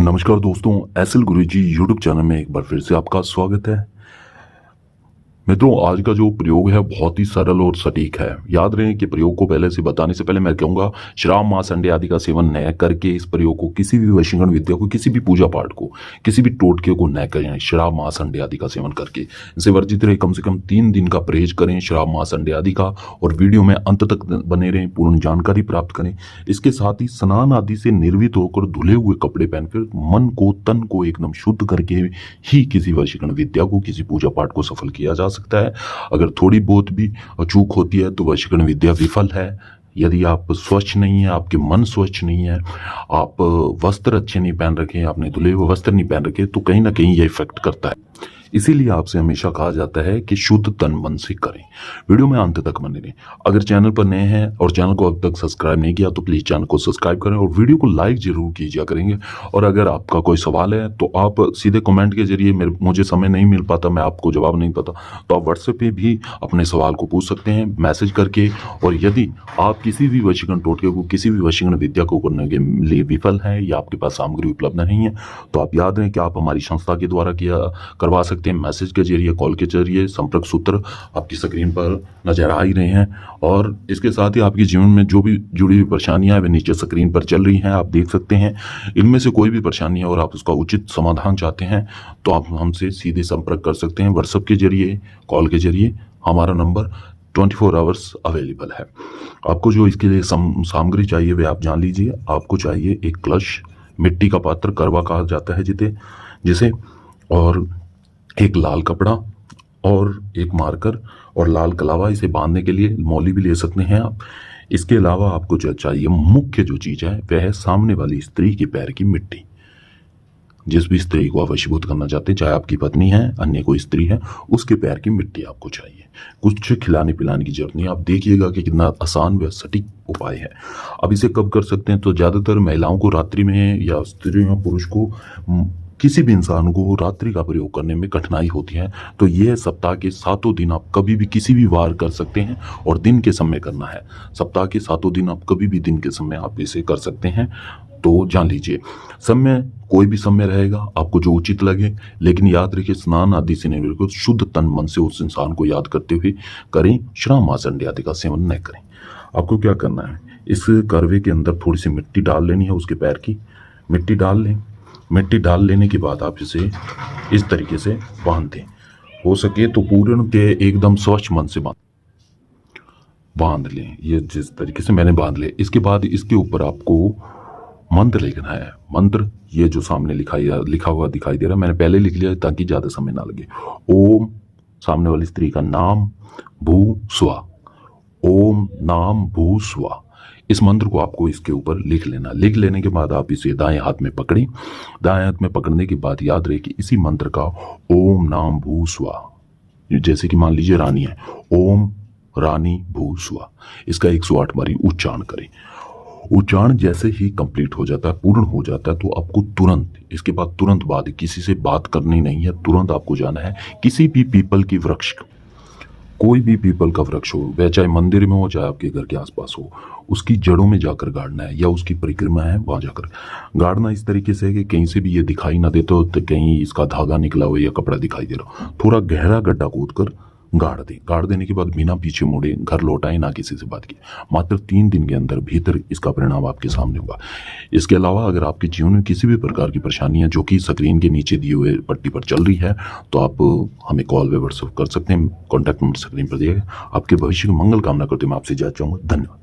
नमस्कार दोस्तों, एसएल गुरुजी YouTube channel में एक बार फिर से आपका स्वागत है। मित्रों, आज का जो प्रयोग है बहुत ही सरल और सटीक है। याद रहे कि प्रयोग को पहले से बताने से पहले मैं कहूंगा श्राव मास अंडे आदि का सेवन न करके इस प्रयोग को, किसी भी वशीकरण विद्या को, किसी भी पूजा पाठ को, किसी भी टोटके को न करें श्राव मास अंडे आदि का सेवन करके। इनसे वर्जित रहे, कम से कम 3 दिन का परहेज करें श्राव मास अंडे आदि का, और वीडियो में अंत तक बने रहें, पूर्ण जानकारी प्राप्त करें। इसके साथ ही स्नान आदि से निर्वित होकर धुले हुए कपड़े पहनकर मन को, तन को एकदम शुद्ध करके ही किसी वशीकरण विद्या को, किसी पूजा पाठ को सफल किया जा सकता है। अगर थोड़ी बहुत भी चूक होती है तो वशीकरण विद्या विफल है। यदि आप स्वच्छ नहीं है, आपके मन स्वच्छ नहीं है, आप वस्त्र अच्छे नहीं पहन रखे, आपने धुले हुए वस्त्र नहीं पहन रखे, तो कहीं ना कहीं ये इफेक्ट करता है। इसीलिए आपसे हमेशा कहा जाता है कि शुद्ध तन मन से करें। वीडियो में अंत तक बने रहें। अगर चैनल पर नए हैं और चैनल को अब तक सब्सक्राइब नहीं किया तो प्लीज़ चैनल को सब्सक्राइब करें और वीडियो को लाइक जरूर कीजिए करेंगे। और अगर आपका कोई सवाल है तो आप सीधे कमेंट के जरिए, मुझे समय नहीं मिल पाता, मैं आपको जवाब नहीं पता, तो आप व्हाट्सएप पे भी अपने सवाल को पूछ सकते हैं मैसेज करके। और यदि आप किसी भी वशीकरण टोटके को, किसी भी वशीकरण विद्या को करने के लिए विफल हैं या आपके पास सामग्री उपलब्ध नहीं है, तो आप याद रखें कि आप हमारी संस्था के द्वारा करवा सकते हैं। मैसेज के जरिए, कॉल के जरिए। संपर्क सूत्र आपकी स्क्रीन पर नजर आ ही रहे हैं। और इसके साथ ही आपके जीवन में जो भी जुड़ी हुई परेशानियां हैं वे नीचे स्क्रीन पर चल रही हैं, आप देख सकते हैं। इनमें से कोई भी परेशानी है और आप उसका उचित समाधान चाहते हैं तो आप हमसे सीधे संपर्क कर सकते हैं व्हाट्सएप के जरिए, कॉल के जरिए। हमारा नंबर 24 आवर्स अवेलेबल है। आपको जो इसके लिए सामग्री चाहिए वे आप जान लीजिए। आपको चाहिए एक कलश, मिट्टी का पात्र, करवा कहा जाता है जिसे, और एक लाल कपड़ा और एक मार्कर और लाल कलावा। इसे बांधने के लिए मौली भी ले सकते हैं आप। इसके अलावा आपको जो चाहिए, मुख्य जो चीज़ है वह है सामने वाली स्त्री के पैर की मिट्टी। जिस भी स्त्री को आप वशीभूत करना चाहते हैं, चाहे आपकी पत्नी है, अन्य कोई स्त्री है, उसके पैर की मिट्टी आपको चाहिए। कुछ खिलाने पिलाने की जरूरत नहीं। आप देखिएगा कि कितना आसान व सटीक उपाय है। अब इसे कब कर सकते हैं, तो ज़्यादातर महिलाओं को रात्रि में, या स्त्री या पुरुष को, किसी भी इंसान को रात्रि का प्रयोग करने में कठिनाई होती है, तो यह सप्ताह के 7 दिन आप कभी भी किसी भी वार कर सकते हैं, और दिन के समय करना है। सप्ताह के 7 दिन आप कभी भी दिन के समय आप इसे कर सकते हैं। तो जान लीजिए, समय कोई भी समय रहेगा, आपको जो उचित लगे, लेकिन याद रखिए स्नान आदि से निर्वित शुद्ध तन मन से उस इंसान को याद करते हुए करें। श्राव मास अंडे आदि का सेवन न करें। आपको क्या करना है, इस करवे के अंदर थोड़ी सी मिट्टी डाल लेनी है, उसके पैर की मिट्टी डाल लें। मिट्टी डाल लेने के बाद आप इसे इस तरीके से बांध दें। हो सके तो पूर्ण के एकदम स्वच्छ मन से बांध लें। ये जिस तरीके से मैंने बांध ले, इसके बाद इसके ऊपर आपको मंत्र लिखना है। मंत्र ये जो सामने लिखा हुआ दिखाई दे रहा है, मैंने पहले लिख लिया ताकि ज़्यादा समय ना लगे। ओम, सामने वाली स्त्री का नाम, भू स्वा। ओम नाम भू स्वा। इस मंत्र को आपको इसके ऊपर लिख लेना। लिख लेने के बाद आप इसे दाएं हाथ में पकड़ें। दाएं हाथ में पकड़ने के बाद याद रहे कि इसी मंत्र का ओम नाम भू स्वा, जैसे कि मान लीजिए रानी है, ओम रानी भू स्वा, इसका 108 बारी उच्चारण करें। उच्चारण जैसे ही कंप्लीट हो जाता है, पूर्ण हो जाता है, तो आपको तुरंत, इसके बाद तुरंत बाद किसी से बात करनी नहीं है। तुरंत आपको जाना है किसी भी पीपल की वृक्ष, कोई भी पीपल का वृक्ष हो, वह चाहे मंदिर में हो, चाहे आपके घर के आसपास हो, उसकी जड़ों में जाकर गाड़ना है, या उसकी परिक्रमा है वहां जाकर गाड़ना। इस तरीके से कि कहीं से भी ये दिखाई ना देते हो, तो कहीं इसका धागा निकला हो या कपड़ा दिखाई दे रहा हो, थोड़ा गहरा गड्ढा खोद कर गाड़ दें। गाड़ देने के बाद बिना पीछे मुड़े घर लौटाएं, ना किसी से बात की। मात्र 3 दिन के अंदर भीतर इसका परिणाम आपके सामने होगा। इसके अलावा अगर आपके जीवन में किसी भी प्रकार की परेशानी है जो कि स्क्रीन के नीचे दिए हुए पट्टी पर चल रही है, तो आप हमें कॉल व व्हाट्सएप कर सकते हैं। कॉन्टैक्ट नंबर स्क्रीन पर दिए। आपके भविष्य की मंगल कामना करते मैं आपसे जाना चाहूँगा। धन्यवाद।